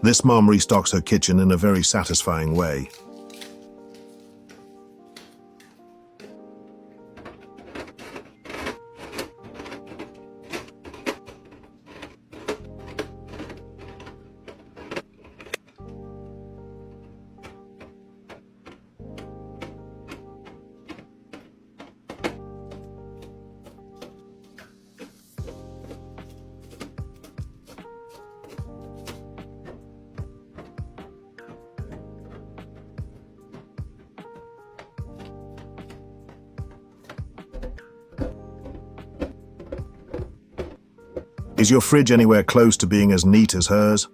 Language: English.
This mom restocks her kitchen in a very satisfying way. Is your fridge anywhere close to being as neat as hers?